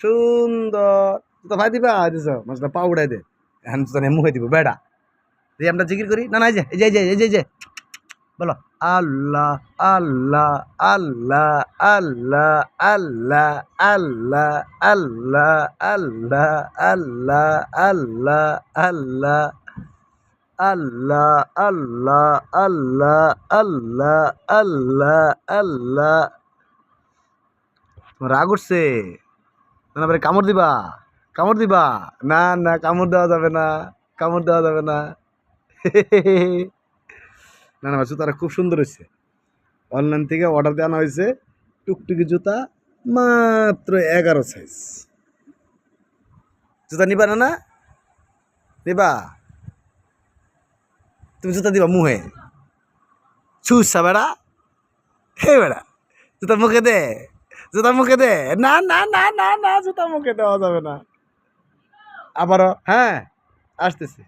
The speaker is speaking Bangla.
সুন্দর জুতা ভাই দিবা দিছ মাছটা পা উড়াই দে এখন জুতা নিয়ে মুখে দিব বেড়া দিয়ে আমরা জিকির করি না না এই যে এই যে এই যে এই যে বলো আল্লাহ আল্লাহ আল্লাহ আল্লাহ আল্লাহ আল্লাহ আল্লাহ আল্লাহ আল্লাহ আল্লাহ আল্লাহ আল্লাহ আল্লাহ আল্লাহ আল্লাহ আল্লাহ আল্লাহ তোমার রাগ উঠছে না পরে কামড় দিবা কামড় দিবা না না কামড় দেওয়া যাবে না কামড় দেওয়া যাবে না না না জুতাটা খুব সুন্দর হয়েছে অনলাইন থেকে অর্ডার দেওয়া হয়েছে টুকটুকি জুতা মাত্র 11 সাইজ জুতা নিবা না না নিবা তুমি জুতা দিবা মুহে ছুসা বেড়া হে বেড়া জুতা মুখে দে জুতা মুখে দে না না না না না জুতা মুখে দেওয়া যাবে না আবারও হ্যাঁ আসতেছি